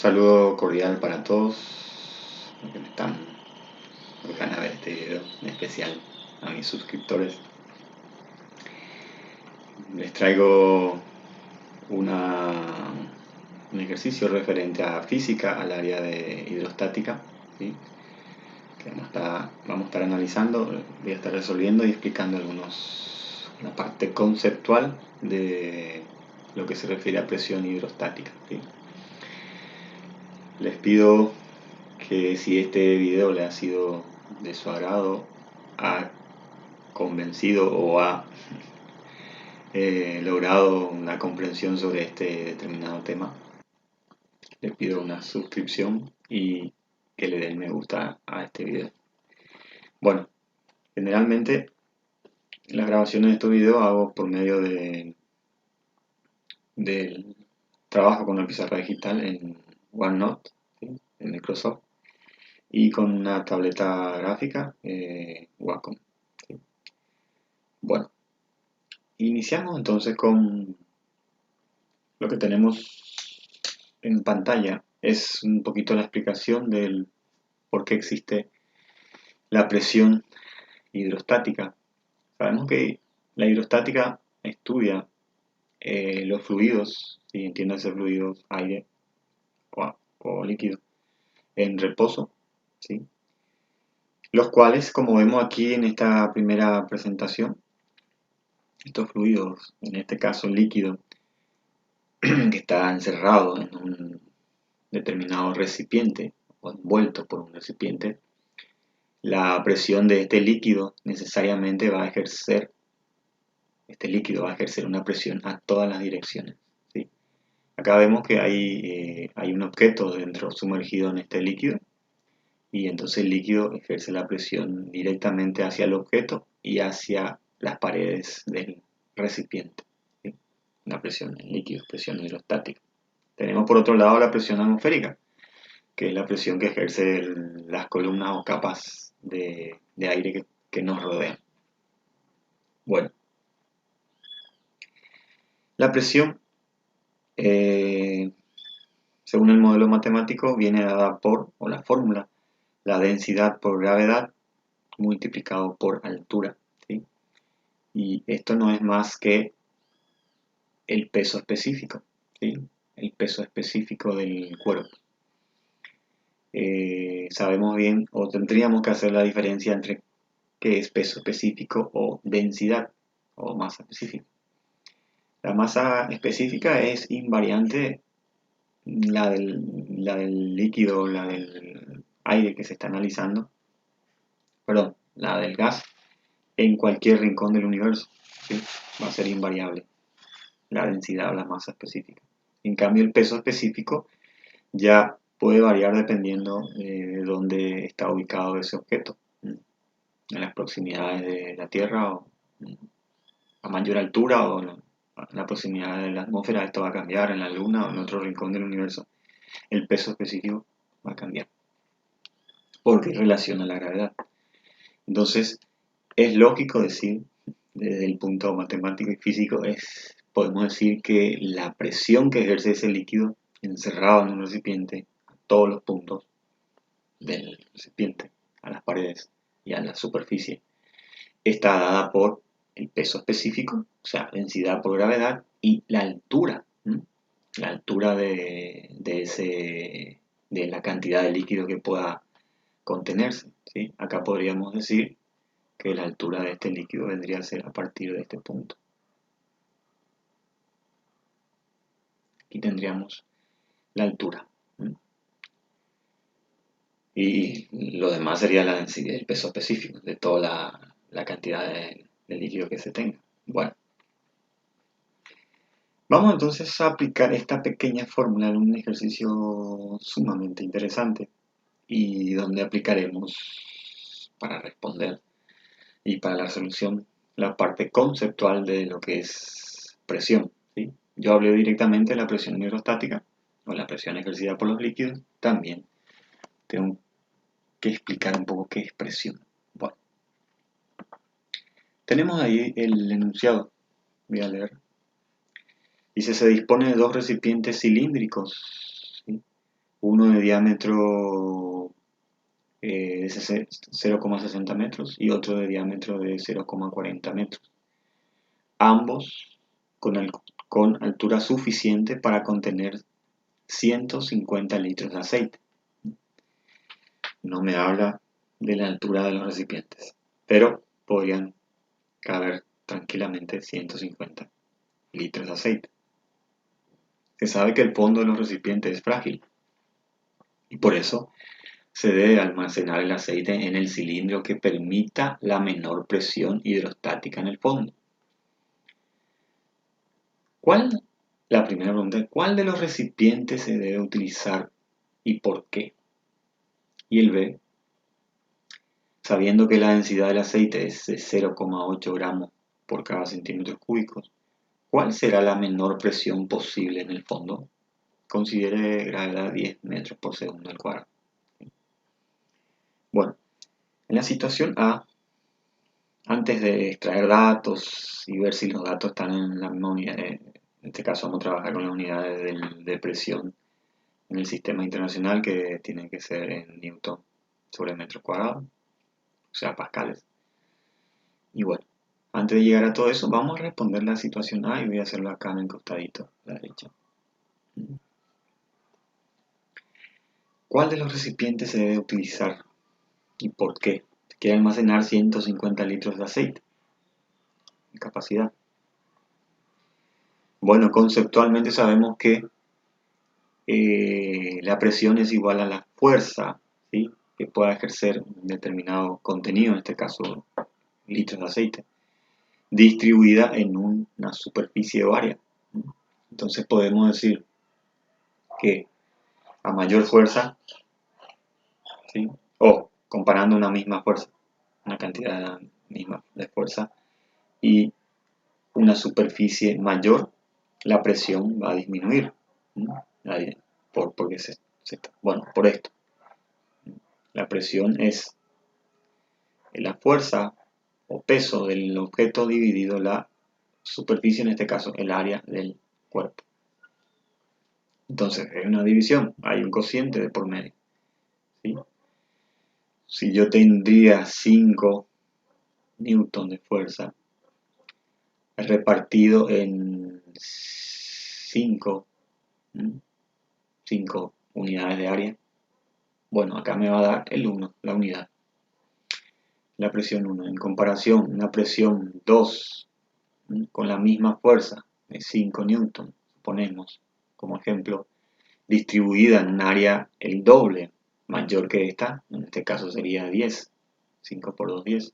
saludo cordial para todos los que me están por ganas de ver este video, en especial a mis suscriptores. Les traigo un ejercicio referente a física, al área de hidrostática, ¿sí? Que vamos a estar analizando, voy a estar resolviendo y explicando la parte conceptual de lo que se refiere a presión hidrostática, ¿sí? Les pido que si este video le ha sido de su agrado, ha convencido o ha logrado una comprensión sobre este determinado tema, les pido una suscripción y que le den me gusta a este video. Bueno, generalmente las grabaciones de estos videos hago por medio del trabajo con la pizarra digital en OneNote, ¿sí? En Microsoft, y con una tableta gráfica Wacom, ¿sí? Bueno, iniciamos entonces con lo que tenemos en pantalla. Es un poquito la explicación del por qué existe la presión hidrostática. Sabemos que la hidrostática estudia los fluidos, si entiéndase fluidos, aire o líquido, en reposo, ¿sí? Los cuales, como vemos aquí en esta primera presentación, estos fluidos, en este caso líquido, que está encerrado en un determinado recipiente o envuelto por un recipiente, la presión de este líquido necesariamente va a ejercer, una presión a todas las direcciones, ¿sí? Acá vemos que hay un objeto dentro sumergido en este líquido y entonces el líquido ejerce la presión directamente hacia el objeto y hacia las paredes del recipiente, ¿sí? Una presión en líquido, presión hidrostática. Tenemos por otro lado la presión atmosférica, que es la presión que ejercen las columnas o capas de aire que nos rodean. Bueno, la presión, según el modelo matemático, viene dada por, o la fórmula, la densidad por gravedad multiplicado por altura, ¿sí? Y esto no es más que el peso específico, ¿sí? El peso específico del cuerpo. Sabemos bien, o tendríamos que hacer la diferencia entre qué es peso específico o densidad o masa específica. La masa específica es invariante la del líquido, la del aire que se está analizando, perdón, la del gas, en cualquier rincón del universo, ¿sí? Va a ser invariable la densidad o la masa específica. En cambio, el peso específico ya puede variar dependiendo de dónde está ubicado ese objeto, en las proximidades de la Tierra o a mayor altura o en la proximidad de la atmósfera. Esto va a cambiar en la Luna o en otro rincón del universo. El peso específico va a cambiar porque relaciona la gravedad. Entonces, es lógico decir, desde el punto matemático y físico, podemos decir que la presión que ejerce ese líquido encerrado en un recipiente a todos los puntos del recipiente, a las paredes y a la superficie, está dada por el peso específico, o sea, densidad por gravedad, y la altura, la altura de la cantidad de líquido que pueda contenerse, ¿sí? Acá podríamos decir que la altura de este líquido vendría a ser a partir de este punto. Aquí tendríamos la altura. Y lo demás sería la densidad, el peso específico de toda la cantidad de líquido que se tenga. Bueno, vamos entonces a aplicar esta pequeña fórmula en un ejercicio sumamente interesante y donde aplicaremos para responder y para la solución la parte conceptual de lo que es presión, ¿sí? Yo hablé directamente de la presión hidrostática o la presión ejercida por los líquidos. También tengo que explicar un poco qué es presión. Bueno, tenemos ahí el enunciado. Voy a leer. Dice: se dispone de dos recipientes cilíndricos, ¿sí? uno de diámetro de 0,60 metros y otro de diámetro de 0,40 metros. Ambos con altura suficiente para contener 150 litros de aceite. No me habla de la altura de los recipientes, pero podrían caber tranquilamente 150 litros de aceite. Se sabe que el fondo de los recipientes es frágil y por eso se debe almacenar el aceite en el cilindro que permita la menor presión hidrostática en el fondo. La primera pregunta, ¿cuál de los recipientes se debe utilizar y por qué? Y el B, sabiendo que la densidad del aceite es de 0,8 gramos por cada centímetro cúbico, ¿cuál será la menor presión posible en el fondo? Considere gravedad 10 metros por segundo al cuadrado. Bueno, en la situación A, antes de extraer datos y ver si los datos están en la misma unidad, en este caso vamos a trabajar con las unidades de presión en el sistema internacional que tienen que ser en Newton sobre metro cuadrado, o sea, pascales. Y bueno, antes de llegar a todo eso, vamos a responder la situación A y voy a hacerlo acá en el costadito, a la derecha. ¿Cuál de los recipientes se debe utilizar y por qué? Quiere almacenar 150 litros de aceite en capacidad. Bueno, conceptualmente sabemos que la presión es igual a la fuerza, ¿sí?, que pueda ejercer un determinado contenido, en este caso litros de aceite, distribuida en una superficie o área. Entonces podemos decir que a mayor fuerza, ¿sí?, o comparando una misma fuerza, una cantidad misma de fuerza y una superficie mayor, la presión va a disminuir. Porque bueno, por esto. La presión es la fuerza o peso del objeto dividido la superficie, en este caso el área del cuerpo. Entonces, hay una división, hay un cociente de por medio, ¿sí? Si yo tendría 5 newton de fuerza repartido en 5 unidades de área, bueno, acá me va a dar el 1, la unidad. La presión 1, en comparación, una presión 2 con la misma fuerza de 5 newton, suponemos, como ejemplo, distribuida en un área el doble mayor que esta, en este caso sería 10, 5 por 2, 10.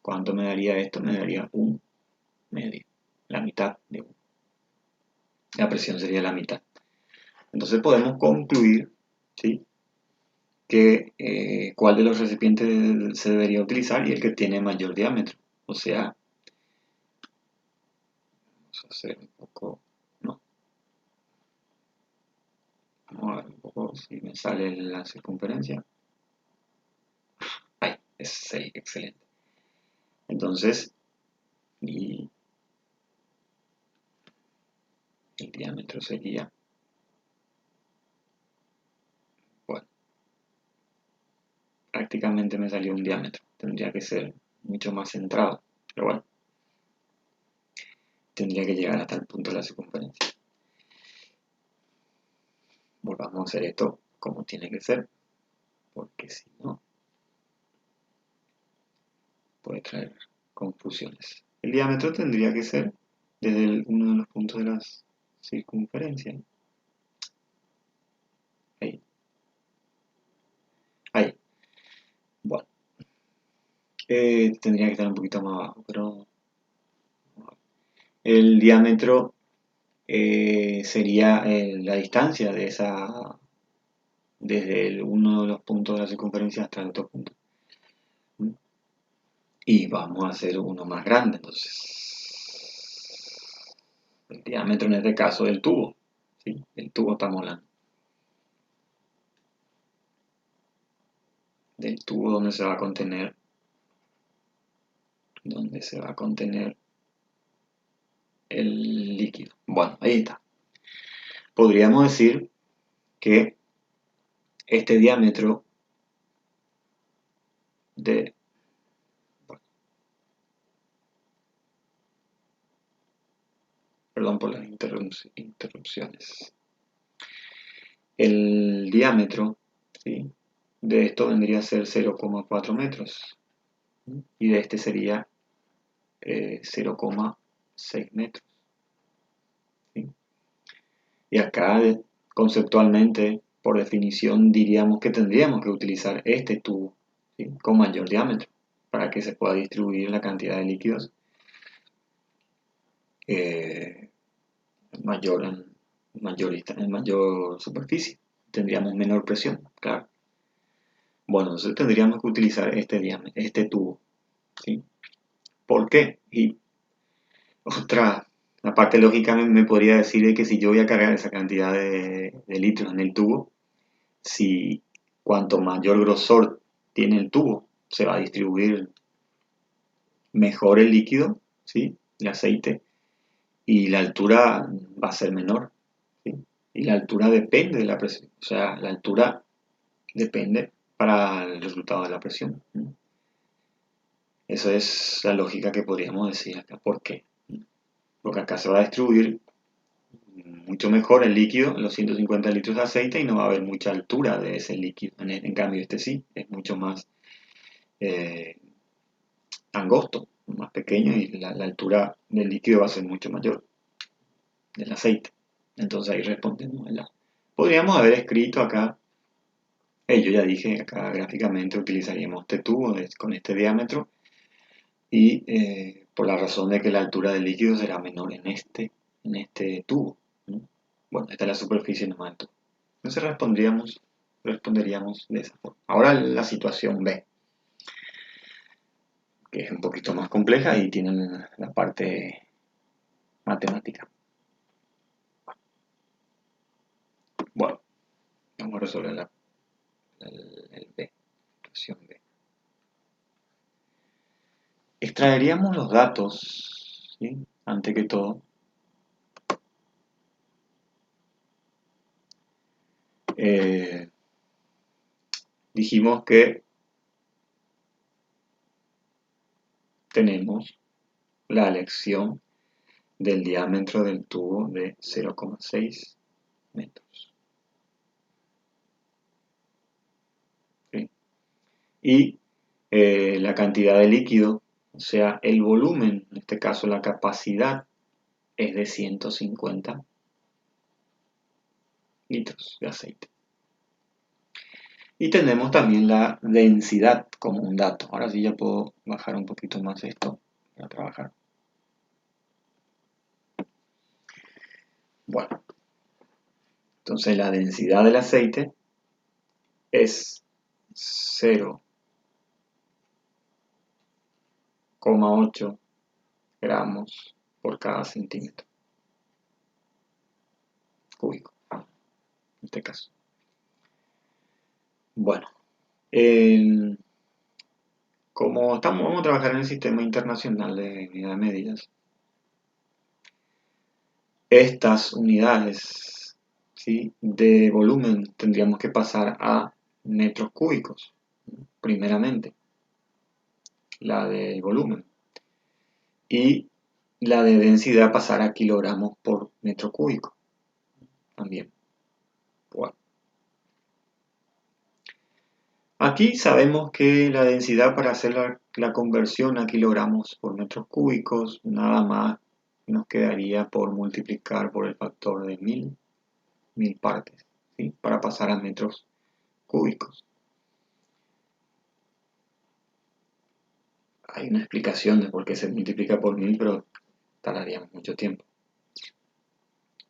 ¿Cuánto me daría esto? Me daría un medio, la mitad de 1. La presión sería la mitad. Entonces podemos concluir, ¿sí?, que cuál de los recipientes se debería utilizar y el que tiene mayor diámetro. O sea, vamos a hacer un poco, no, vamos a ver un poco si me sale la circunferencia. Ahí, es 6, excelente. Entonces, y el diámetro sería, bueno, prácticamente me salió un diámetro. Tendría que ser mucho más centrado, pero bueno, tendría que llegar hasta el punto de la circunferencia. Volvamos a hacer esto como tiene que ser, porque si no, puede traer confusiones. El diámetro tendría que ser desde uno de los puntos de la circunferencia. Ahí. Ahí. Bueno. Tendría que estar un poquito más abajo, pero el diámetro sería la distancia de desde uno de los puntos de la circunferencia hasta el otro punto. Y vamos a hacer uno más grande, entonces el diámetro en este caso del tubo, ¿sí? El tubo estamos hablando. Del tubo donde se va a contener el líquido. Bueno, ahí está. Podríamos decir que este diámetro de... Perdón por las interrupciones. El diámetro, ¿sí?, de esto vendría a ser 0,4 metros. Y de este sería 0,6 metros. ¿Sí? Y acá, conceptualmente, por definición, diríamos que tendríamos que utilizar este tubo, ¿sí?, con mayor diámetro para que se pueda distribuir la cantidad de líquidos en mayor superficie. Tendríamos menor presión, claro. Bueno, entonces tendríamos que utilizar este tubo, ¿sí? ¿Por qué? Y la parte lógica me podría decir de que si yo voy a cargar esa cantidad de litros en el tubo, si cuanto mayor grosor tiene el tubo, se va a distribuir mejor el líquido, ¿sí?, el aceite, y la altura va a ser menor, ¿sí? Y la altura depende de la presión, o sea, la altura depende para el resultado de la presión. Esa es la lógica que podríamos decir acá. ¿Por qué? Porque acá se va a distribuir mucho mejor el líquido, los 150 litros de aceite, y no va a haber mucha altura de ese líquido. En cambio, este sí, es mucho más eh, angosto, más pequeño, y la altura del líquido va a ser mucho mayor, del aceite. Entonces ahí respondemos a la... Podríamos haber escrito acá, yo ya dije, acá gráficamente utilizaríamos este tubo con este diámetro, y por la razón de que la altura del líquido será menor en este tubo, ¿no? Bueno, esta es la superficie nomás del tubo. Entonces responderíamos de esa forma. Ahora la situación B, que es un poquito más compleja y tiene la parte matemática. Bueno, vamos a resolver el B, situación B. Extraeríamos los datos, ¿sí?, antes que todo. Dijimos que tenemos la elección del diámetro del tubo de 0,6 metros. ¿Sí? Y la cantidad de líquido, o sea, el volumen, en este caso la capacidad, es de 150 litros de aceite. Y tenemos también la densidad como un dato. Ahora sí ya puedo bajar un poquito más esto para trabajar. Bueno, entonces la densidad del aceite es 0,8 gramos por cada centímetro cúbico, en este caso. Bueno, como vamos a trabajar en el sistema internacional de unidad de medidas, estas unidades, ¿sí?, de volumen tendríamos que pasar a metros cúbicos, primeramente, la de volumen, y la de densidad pasar a kilogramos por metro cúbico, también. Bueno. Aquí sabemos que la densidad, para hacer la conversión a kilogramos por metros cúbicos, nada más nos quedaría por multiplicar por el factor de 1000 partes, ¿sí?, para pasar a metros cúbicos. Hay una explicación de por qué se multiplica por 1000, pero tardaríamos mucho tiempo.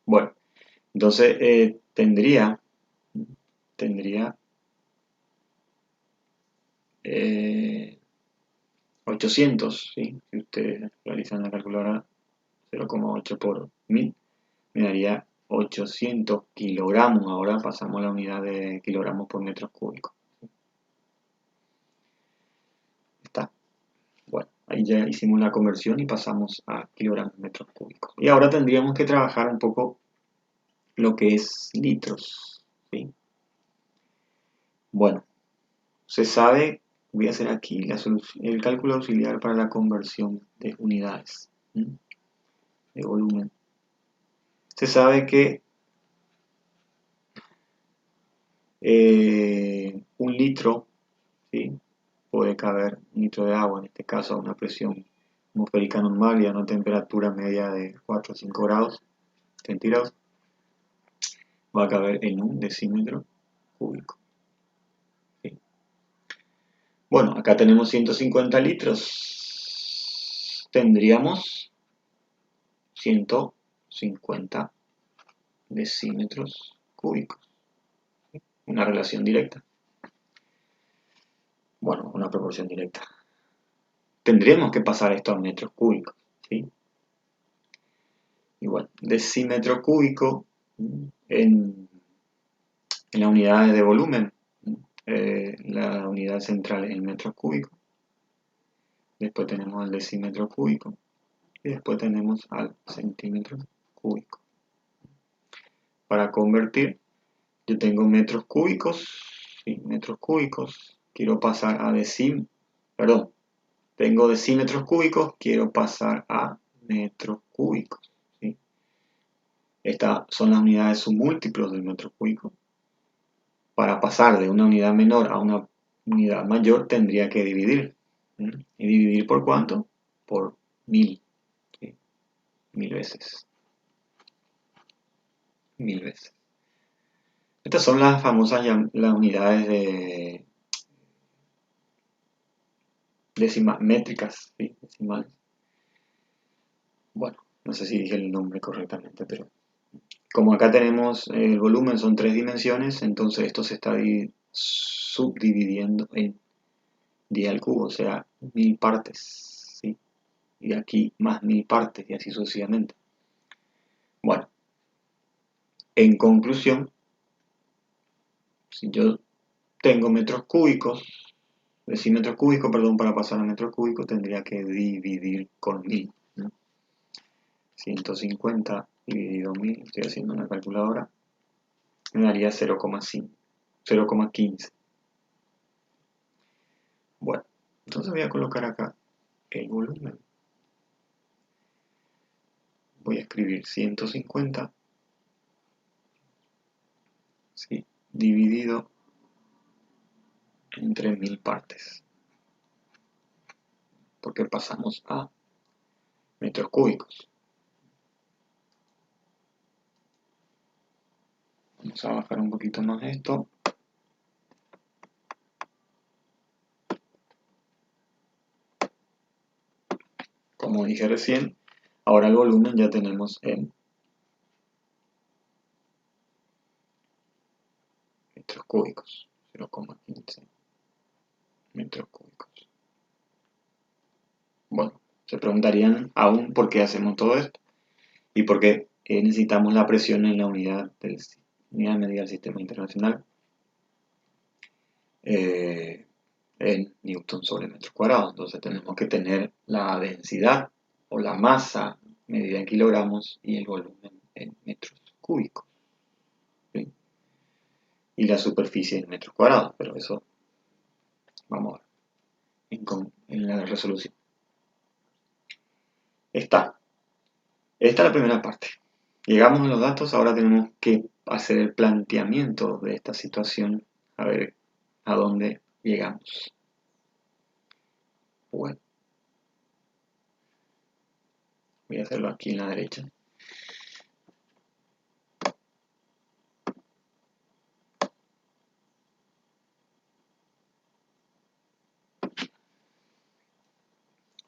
Bueno, entonces tendría 800, ¿sí?, si ustedes realizan la calculadora, 0,8 por 1000, me daría 800 kilogramos. Ahora pasamos a la unidad de kilogramos por metros cúbicos. Está. Bueno, ahí ya hicimos la conversión y pasamos a kilogramos metros cúbicos. Y ahora tendríamos que trabajar un poco lo que es litros, ¿sí? Bueno, se sabe, voy a hacer aquí el cálculo auxiliar para la conversión de unidades, ¿m? De volumen. Se sabe que un litro, ¿sí? Puede caber un litro de agua, en este caso a una presión atmosférica normal y a una temperatura media de 4 o 5 grados centígrados, va a caber en un decímetro cúbico. ¿Sí? Bueno, acá tenemos 150 litros. Tendríamos 150 decímetros cúbicos. ¿Sí? Una relación directa. Bueno, una proporción directa. Tendríamos que pasar esto a metros cúbicos. ¿Sí? Igual, decímetro cúbico en las unidades de volumen. La unidad central es el metro cúbico. Después tenemos el decímetro cúbico. Y después tenemos al centímetro cúbico. Para convertir, yo tengo metros cúbicos. Sí, metros cúbicos. Quiero pasar a perdón. Tengo decímetros cúbicos. Quiero pasar a metros cúbicos. ¿Sí? Estas son las unidades submúltiplos del metro cúbico. Para pasar de una unidad menor a una unidad mayor tendría que dividir. ¿Mm? ¿Y dividir por cuánto? Por 1000. ¿Sí? 1000 veces. 1000 veces. Estas son las famosas las unidades de métricas, ¿sí? Decimales. Bueno, no sé si dije el nombre correctamente, pero como acá tenemos el volumen, son 3 dimensiones, entonces esto se está subdividiendo en 10 al cubo, o sea, 1000 partes, ¿sí? Y aquí más 1000 partes y así sucesivamente. Bueno, en conclusión, si yo tengo metros cúbicos, decímetros cúbicos, perdón, para pasar a metros cúbicos tendría que dividir con 1000, ¿no? 150 dividido 1000, estoy haciendo una calculadora, me daría 0,5, 0,15. Bueno, entonces voy a colocar acá el volumen. Voy a escribir 150, ¿sí? Dividido entre 1000 partes, porque pasamos a metros cúbicos. Vamos a bajar un poquito más esto. Como dije recién, ahora el volumen ya tenemos en metros cúbicos, 0,15 metros cúbicos. Bueno, se preguntarían aún por qué hacemos todo esto y por qué necesitamos la presión en la unidad de medida del sistema internacional en newton sobre metro cuadrado. Entonces tenemos que tener la densidad o la masa medida en kilogramos y el volumen en metros cúbicos. ¿Sí? Y la superficie en metros cuadrados, pero eso vamos a ver en la resolución. Esta es la primera parte. Llegamos a los datos, ahora tenemos que hacer el planteamiento de esta situación, a ver a dónde llegamos. Bueno, voy a hacerlo aquí en la derecha.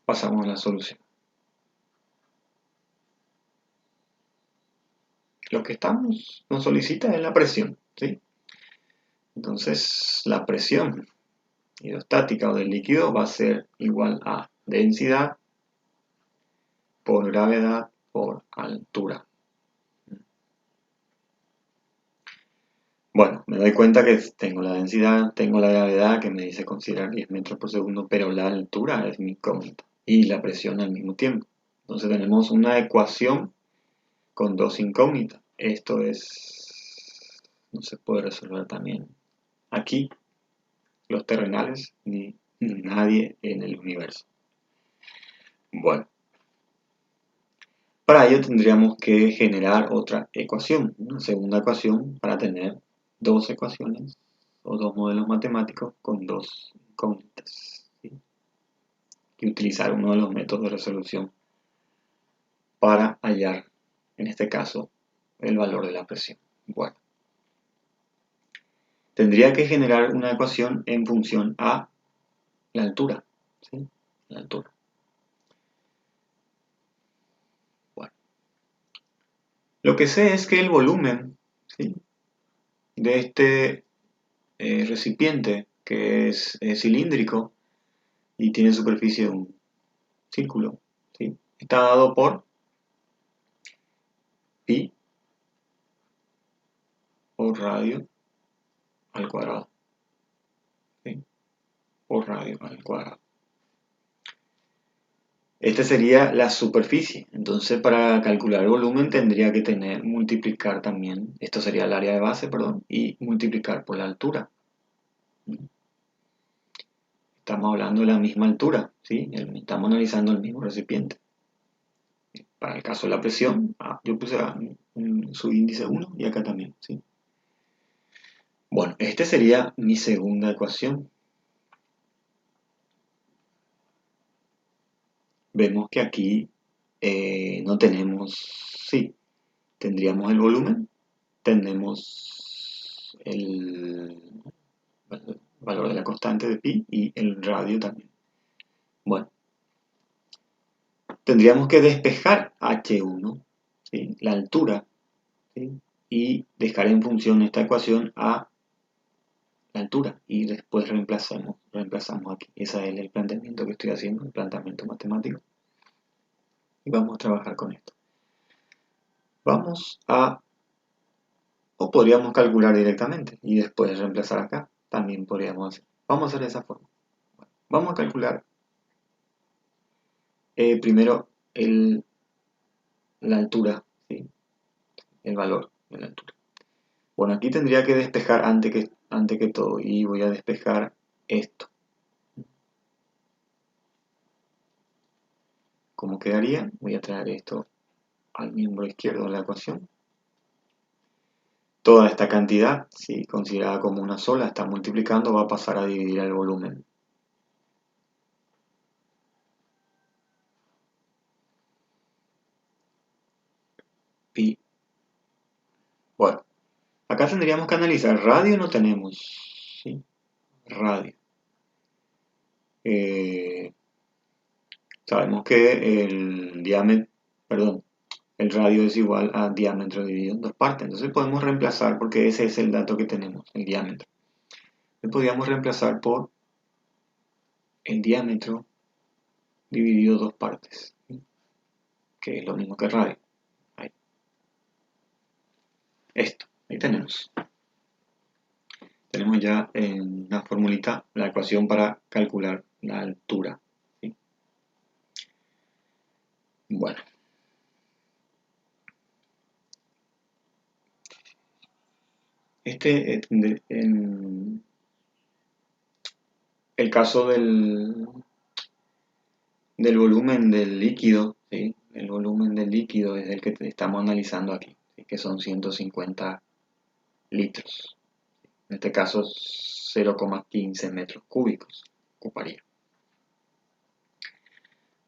Pasamos a la solución. Lo que nos solicita es la presión, ¿sí? Entonces, la presión hidrostática o del líquido va a ser igual a densidad por gravedad por altura. Bueno, me doy cuenta que tengo la densidad, tengo la gravedad que me dice considerar 10 metros por segundo, pero la altura es mi incógnita y la presión al mismo tiempo. Entonces tenemos una ecuación con dos incógnitas. Esto no se puede resolver también aquí, los terrenales ni nadie en el universo. Bueno, para ello tendríamos que generar otra ecuación, una segunda ecuación para tener dos ecuaciones o dos modelos matemáticos con dos incógnitas, ¿sí? Y utilizar uno de los métodos de resolución para hallar, en este caso, el valor de la presión. Bueno, tendría que generar una ecuación en función a la altura, ¿sí? La altura. Bueno, lo que sé es que el volumen, ¿sí?, de este recipiente, que es cilíndrico y tiene superficie de un círculo, ¿sí?, está dado por pi por radio al cuadrado, ¿sí?, por radio al cuadrado. Esta sería la superficie. Entonces, para calcular el volumen tendría que multiplicar también, esto sería el área de base, perdón, y multiplicar por la altura. Estamos hablando de la misma altura, ¿sí? Estamos analizando el mismo recipiente. Para el caso de la presión, yo puse su índice 1 y acá también, ¿sí? Bueno, esta sería mi segunda ecuación. Vemos que aquí no tenemos, sí, tendríamos el volumen, tenemos el valor de la constante de pi y el radio también. Bueno, tendríamos que despejar H1, ¿sí?, la altura, ¿sí?, y dejar en función esta ecuación a la altura y después reemplazamos aquí. Ese es el planteamiento que estoy haciendo, el planteamiento matemático. Y vamos a trabajar con esto. O podríamos calcular directamente y después reemplazar acá. También podríamos hacer. Vamos a hacer de esa forma. Bueno, vamos a calcular primero la altura, ¿sí?, el valor de la altura. Bueno, aquí tendría que despejar antes que todo y voy a despejar esto. ¿Cómo quedaría? Voy a traer esto al miembro izquierdo de la ecuación. Toda esta cantidad, ¿sí?, considerada como una sola, está multiplicando, va a pasar a dividir el volumen. Pi. Bueno, acá tendríamos que analizar. Radio no tenemos, ¿sí? Radio. Sabemos que el diámetro, perdón, el radio es igual a diámetro dividido en dos partes. Entonces podemos reemplazar, porque ese es el dato que tenemos, el diámetro. Podríamos reemplazar por el diámetro dividido en dos partes, ¿sí?, que es lo mismo que radio. Ahí. Esto, ahí tenemos. Tenemos ya en una formulita la ecuación para calcular la altura, ¿sí? Bueno. En el caso del volumen del líquido, ¿sí?, el volumen del líquido es el que estamos analizando aquí, ¿sí?, que son 150 litros. En este caso, 0,15 metros cúbicos ocuparía.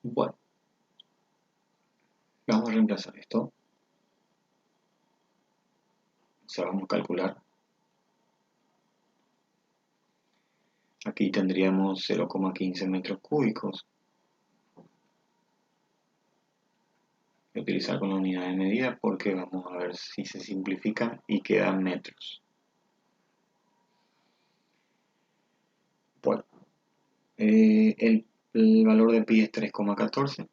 Bueno, vamos a reemplazar esto. O sea, vamos a calcular. Aquí tendríamos 0,15 metros cúbicos. Voy a utilizar con la unidad de medida porque vamos a ver si se simplifican y quedan metros. Bueno, el valor de pi es 3,14.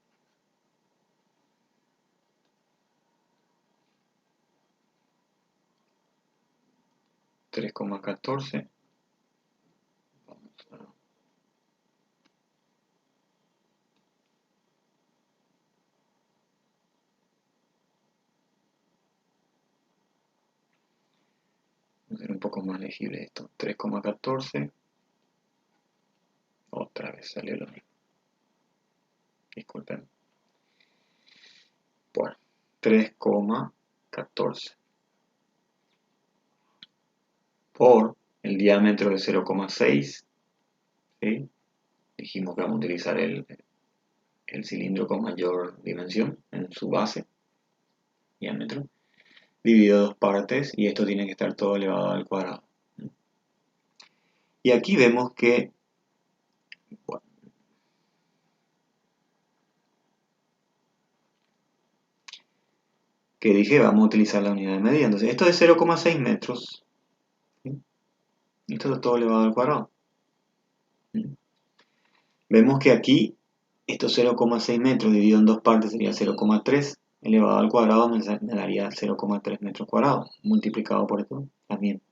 Vamos a hacer un poco más legible esto. 3,14 Otra vez salió lo mismo. Disculpen. Bueno, 3,14 por el diámetro de 0,6. ¿Sí? Dijimos que vamos a utilizar el cilindro con mayor dimensión en su base, diámetro, dividido en dos partes, y esto tiene que estar todo elevado al cuadrado. Y aquí vemos que, bueno, que dije vamos a utilizar la unidad de medida. Entonces esto es 0,6 metros, ¿sí? Esto está todo elevado al cuadrado. ¿Sí? Vemos que aquí estos 0,6 metros dividido en dos partes sería 0,3 elevado al cuadrado, me daría 0,3 metros cuadrados, multiplicado por esto también.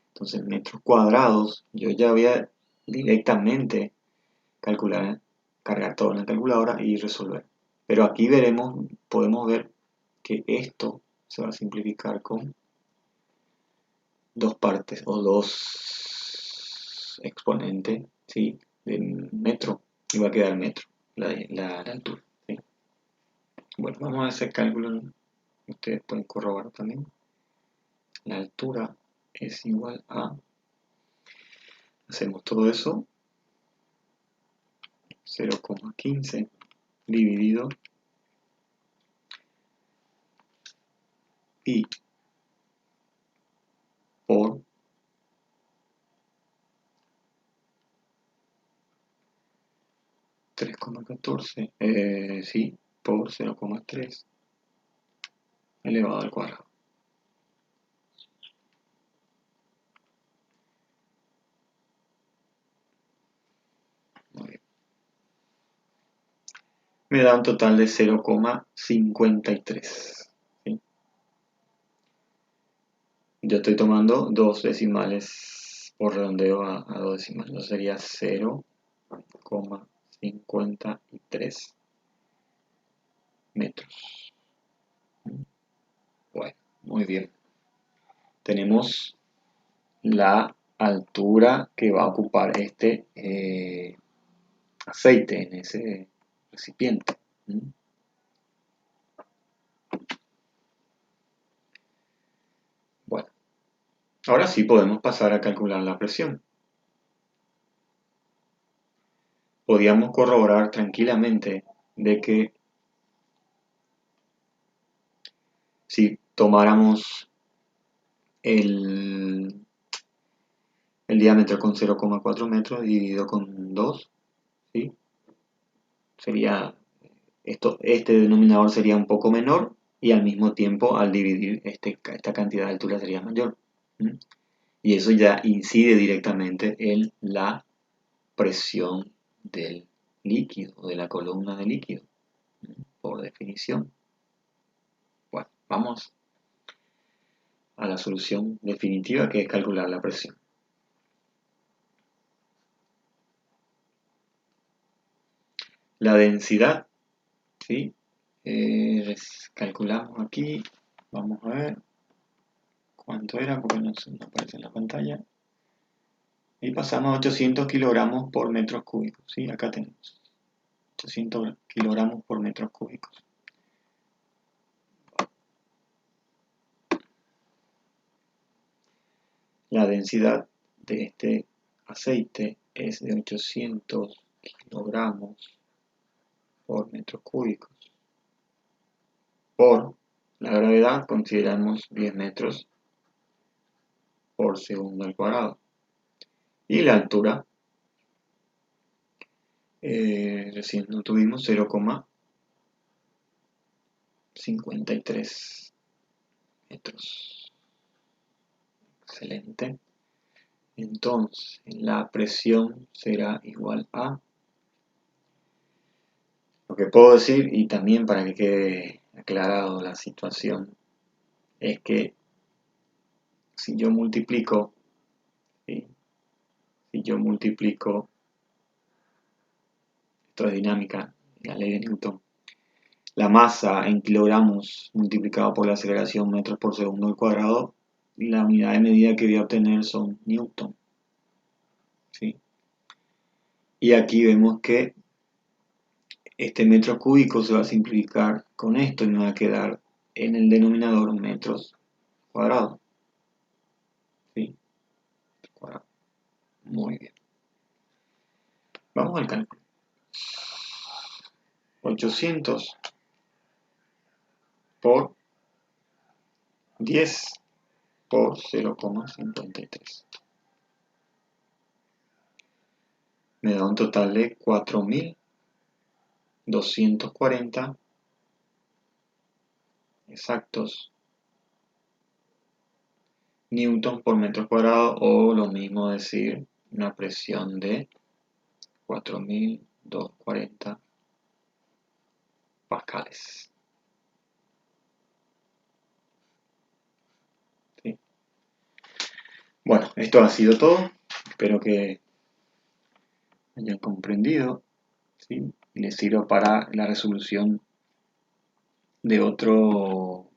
Entonces, metros cuadrados, yo ya voy a directamente calcular, cargar todo en la calculadora y resolver. Pero aquí podemos ver que esto se va a simplificar con dos partes o dos exponentes, ¿sí? De metro, y va a quedar metro, la altura, ¿sí? Bueno, vamos a hacer cálculo, ustedes pueden corroborar también. La altura es igual a, hacemos todo eso, 0,15 dividido pi por 3,14, sí, por 0,3 elevado al cuadrado. Muy bien. Me da un total de 0,53. ¿Sí? Yo estoy tomando dos decimales por redondeo a dos decimales. Entonces sería 0,53 metros. Bueno, muy bien. Tenemos la altura que va a ocupar este aceite en ese recipiente. Bueno, ahora sí podemos pasar a calcular la presión. Podíamos corroborar tranquilamente de que si tomáramos el diámetro con 0,4 metros dividido con 2, ¿sí? Sería este denominador sería un poco menor y al mismo tiempo al dividir esta cantidad de altura sería mayor. ¿Sí? Y eso ya incide directamente en la presión del líquido, o de la columna de líquido, por definición. Bueno, vamos a la solución definitiva, que es calcular la presión. La densidad, ¿sí? Calculamos aquí, vamos a ver cuánto era, porque no aparece en la pantalla. Y pasamos a 800 kilogramos por metros cúbicos, ¿sí? Acá tenemos 800 kilogramos por metros cúbicos. La densidad de este aceite es de 800 kilogramos por metros cúbicos. Por la gravedad consideramos 10 metros por segundo al cuadrado. Y la altura, recién no tuvimos 0,53 metros. Excelente. Entonces, la presión será igual a, lo que puedo decir, y también para que quede aclarado la situación, es que si yo multiplico, ¿sí? Si yo multiplico, esto es dinámica, la ley de Newton, la masa en kilogramos multiplicado por la aceleración metros por segundo al cuadrado, la unidad de medida que voy a obtener son newton, ¿sí? Y aquí vemos que este metro cúbico se va a simplificar con esto y me va a quedar en el denominador metros cuadrados. ¿Sí? Cuadrado. Muy bien. Vamos al cálculo. 800 por 10 por 0,53. Me da un total de 4.240 exactos newton por metro cuadrado, o lo mismo decir una presión de 4.240 pascales. ¿Sí? Bueno, esto ha sido todo. Espero que hayan comprendido, ¿sí? Y les sirva para la resolución de otro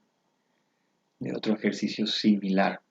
ejercicio similar.